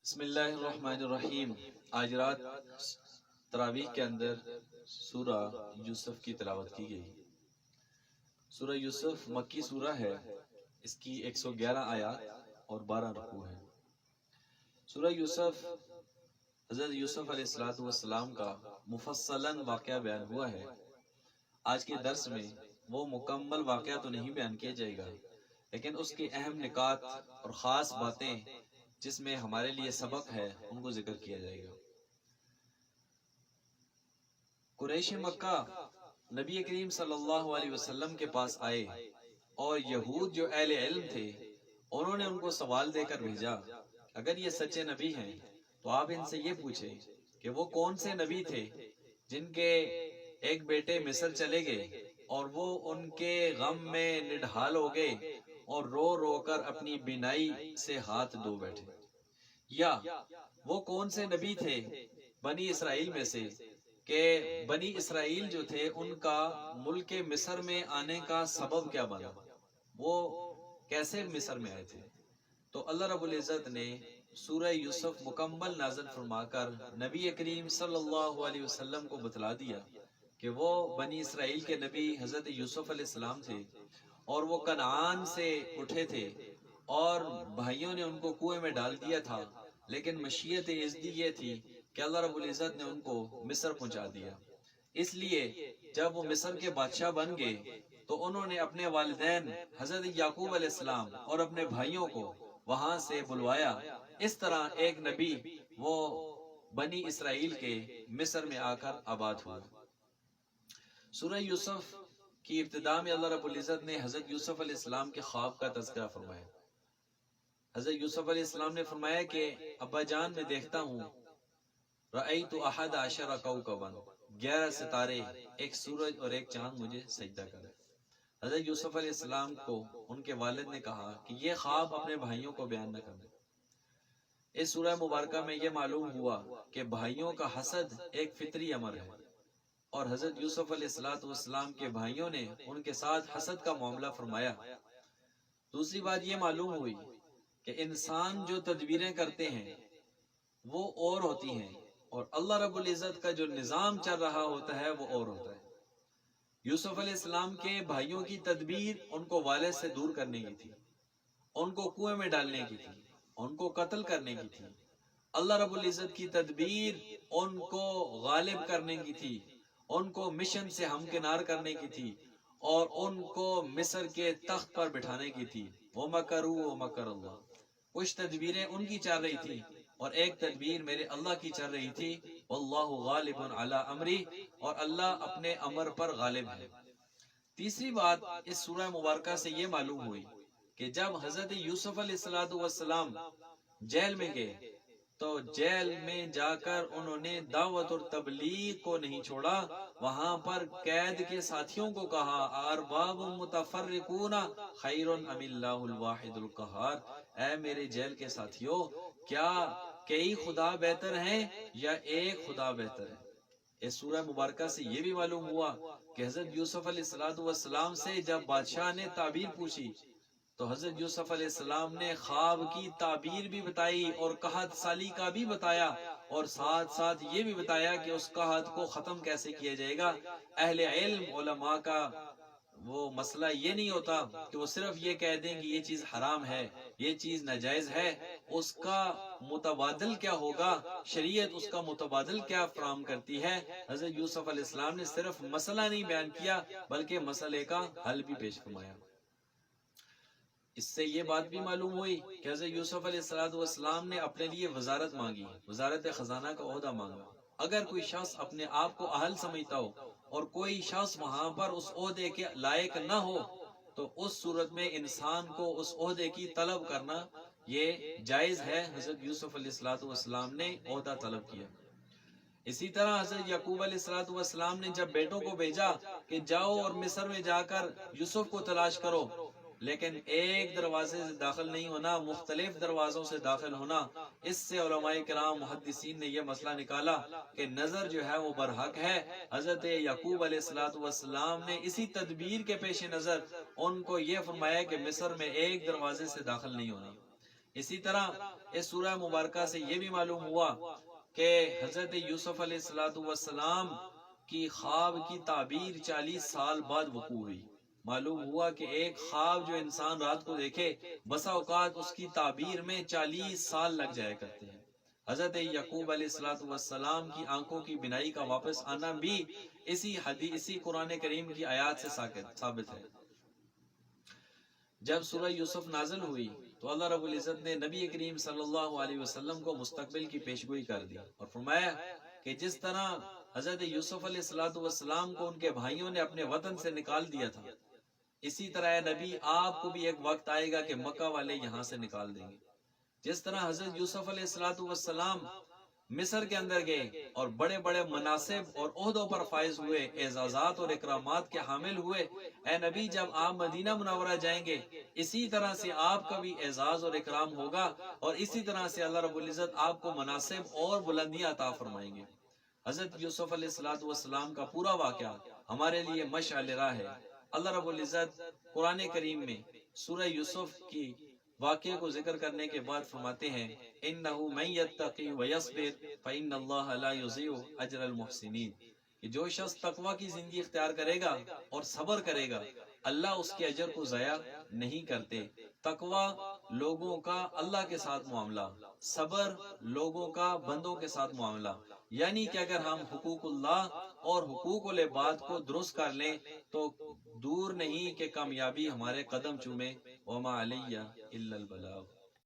بسم اللہ الرحمن الرحیم۔ آج رات تراویح کے اندر سورہ یوسف کی تلاوت کی گئی۔ سورہ یوسف مکی سورہ ہے، اس کی 111 آیات اور 12 رکوع ہیں۔ سورہ یوسف حضرت یوسف علیہ السلام کا مفصلاً واقعہ بیان ہوا ہے۔ آج کے درس میں وہ مکمل واقعہ تو نہیں بیان کیا جائے گا، لیکن اس کے اہم نکات اور خاص باتیں جس میں ہمارے لیے سبق ہے ان کو ذکر کیا جائے گا۔ قریش مکہ نبی کریم صلی اللہ علیہ وسلم کے پاس آئے اور یہود جو اہل علم تھے انہوں نے ان کو سوال دے کر بھیجا، اگر یہ سچے نبی ہیں تو آپ ان سے یہ پوچھیں کہ وہ کون سے نبی تھے جن کے ایک بیٹے مصر چلے گئے اور وہ ان کے غم میں نڈھال ہو گئے اور رو رو کر اپنی بینائی سے ہاتھ دھو بیٹھے، یا وہ کون سے نبی تھے بنی اسرائیل میں سے کہ بنی اسرائیل جو تھے ان کا ملک مصر میں آنے کا سبب کیا بنا، وہ کیسے مصر میں آئے تھے۔ تو اللہ رب العزت نے سورہ یوسف مکمل نازل فرما کر نبی کریم صلی اللہ علیہ وسلم کو بتلا دیا کہ وہ بنی اسرائیل کے نبی حضرت یوسف علیہ السلام تھے اور وہ کنعان سے اٹھے تھے اور بھائیوں نے ان کو کنویں میں ڈال دیا تھا، لیکن مشیت ازدی یہ تھی کہ اللہ رب العزت نے ان کو مصر پہنچا دیا۔ اس لیے جب وہ مصر کے بادشاہ بن گئے تو انہوں نے اپنے والدین حضرت یعقوب علیہ السلام اور اپنے بھائیوں کو وہاں سے بلوایا۔ اس طرح ایک نبی وہ بنی اسرائیل کے مصر میں آ کر آباد ہوا۔ سورہ یوسف کی ابتدا میں اللہ رب العزت نے حضرت یوسف علیہ السلام کے خواب کا تذکرہ فرمایا۔ حضرت یوسف علیہ السلام نے فرمایا کہ ابا جان میں دیکھتا ہوں رأیت احد عشر کوکبا، 11 ستارے، ایک سورج اور ایک چاند مجھے سجدہ کرے۔ حضرت یوسف علیہ السلام کو ان کے والد نے کہا کہ یہ خواب اپنے بھائیوں کو بیان نہ کرنا۔ اس سورہ مبارکہ میں یہ معلوم ہوا کہ بھائیوں کا حسد ایک فطری امر ہے، اور حضرت یوسف علیہ السلام کے بھائیوں نے ان کے ساتھ حسد کا معاملہ فرمایا۔ دوسری بات یہ معلوم ہوئی کہ انسان جو تدبیریں کرتے ہیں وہ اور ہوتی ہیں، اور اللہ رب العزت کا جو نظام چل رہا ہوتا ہے وہ اور ہوتا ہے۔ یوسف علیہ السلام کے بھائیوں کی تدبیر ان کو والد سے دور کرنے کی تھی، ان کو کنویں میں ڈالنے کی تھی، ان کو قتل کرنے کی تھی۔ اللہ رب العزت کی تدبیر ان کو غالب کرنے کی تھی، ان کو مشن سے ہمکنار کرنے کی تھی، اور ان کو مصر کے تخت پر بٹھانے کی تھی۔ وَمَكَرُوا وَمَكَرَ اللَّهُ، کچھ تدبیریں ان کی چل رہی تھی اور ایک تدبیر میرے اللہ کی چل رہی تھی۔ وَاللَّهُ غَالِبٌ عَلَىٰ أَمْرِهِ، اور اللہ اپنے امر پر غالب ہے۔ تیسری بات اس سورہ مبارکہ سے یہ معلوم ہوئی کہ جب حضرت یوسف علیہ السلام جیل میں گئے تو جیل میں جا کر انہوں نے دعوت اور تبلیغ کو نہیں چھوڑا، وہاں پر قید کے ساتھیوں کو کہا ارباب متفرقون خیر ام اللہ الواحد القہار، اے میرے جیل کے ساتھیوں، کیا کئی خدا بہتر ہیں یا ایک خدا بہتر ہے۔ اس سورہ مبارکہ سے یہ بھی معلوم ہوا کہ حضرت یوسف علیہ السلام سے جب بادشاہ نے تعبیر پوچھی تو حضرت یوسف علیہ السلام نے خواب کی تعبیر بھی بتائی اور قحط سالی کا بھی بتایا، اور ساتھ ساتھ یہ بھی بتایا کہ اس قحط کو ختم کیسے کیا جائے گا۔ اہل علم علماء کا وہ مسئلہ یہ نہیں ہوتا کہ وہ صرف یہ کہہ دیں کہ یہ چیز حرام ہے، یہ چیز ناجائز ہے، اس کا متبادل کیا ہوگا، شریعت اس کا متبادل کیا فراہم کرتی ہے۔ حضرت یوسف علیہ السلام نے صرف مسئلہ نہیں بیان کیا بلکہ مسئلے کا حل بھی پیش فرمایا۔ اس سے یہ بات بھی معلوم ہوئی کہ حضرت یوسف علیہ السلام نے اپنے لیے وزارت مانگی، وزارت خزانہ کا عہدہ مانگا۔ اگر کوئی شخص اپنے آپ کو اہل سمجھتا ہو اور کوئی شخص وہاں پر اس عہدے کے لائق نہ ہو تو اس صورت میں انسان کو اس عہدے کی طلب کرنا یہ جائز ہے، حضرت یوسف علیہ السلام نے عہدہ طلب کیا۔ اسی طرح حضرت یعقوب علیہ السلام نے جب بیٹوں کو بھیجا کہ جاؤ اور مصر میں جا کر یوسف کو تلاش کرو، لیکن ایک دروازے سے داخل نہیں ہونا، مختلف دروازوں سے داخل ہونا، اس سے علماء کرام محدثین نے یہ مسئلہ نکالا کہ نظر جو ہے وہ برحق ہے۔ حضرت یعقوب علیہ السلام نے اسی تدبیر کے پیش نظر ان کو یہ فرمایا کہ مصر میں ایک دروازے سے داخل نہیں ہونا۔ اسی طرح اس سورہ مبارکہ سے یہ بھی معلوم ہوا کہ حضرت یوسف علیہ السلام کی خواب کی تعبیر 40 سال بعد وقوع ہوئی۔ معلوم ہوا کہ ایک خواب جو انسان رات کو دیکھے، بسا اوقات اس کی تعبیر میں 40 سال لگ جایا کرتے ہیں۔ حضرت یعقوب علیہ السلام کی آنکھوں کی بینائی کا واپس آنا بھی اسی قرآن کریم کی آیات سے ثابت ہے۔ جب سورہ یوسف نازل ہوئی تو اللہ رب العزت نے نبی کریم صلی اللہ علیہ وسلم کو مستقبل کی پیشگوئی کر دی اور فرمایا کہ جس طرح حضرت یوسف علیہ السلام کو ان کے بھائیوں نے اپنے وطن سے نکال دیا تھا، اسی طرح اے نبی آپ کو بھی ایک وقت آئے گا کہ مکہ والے یہاں سے نکال دیں گے۔ جس طرح حضرت یوسف علیہ السلام مصر کے اندر گئے اور بڑے بڑے مناصب اور عہدوں پر فائز ہوئے، اعزازات اور اکرامات کے حامل ہوئے، اے نبی جب آپ مدینہ منورہ جائیں گے اسی طرح سے آپ کا بھی اعزاز اور اکرام ہوگا، اور اسی طرح سے اللہ رب العزت آپ کو مناصب اور بلندیاں عطا فرمائیں گے۔ حضرت یوسف علیہ السلام کا پورا واقعہ ہمارے لیے مشعل راہ ہے۔ اللہ رب العزت قرآن کریم میں سورہ یوسف کی واقعے کو ذکر کرنے کے بعد فرماتے ہیں انہو من یتقی ویصبر فإن اللہ لا یضیع اجر المحسنین، کہ جو شخص تقوی کی زندگی اختیار کرے گا اور صبر کرے گا، اللہ اس کے اجر کو ضائع نہیں کرتے۔ تقوی لوگوں کا اللہ کے ساتھ معاملہ، صبر لوگوں کا بندوں کے ساتھ معاملہ، یعنی کہ اگر ہم حقوق اللہ اور حقوق العباد کو درست کر لیں تو دور نہیں کہ کامیابی ہمارے قدم چومے۔ وما علیہ الا البلاغ۔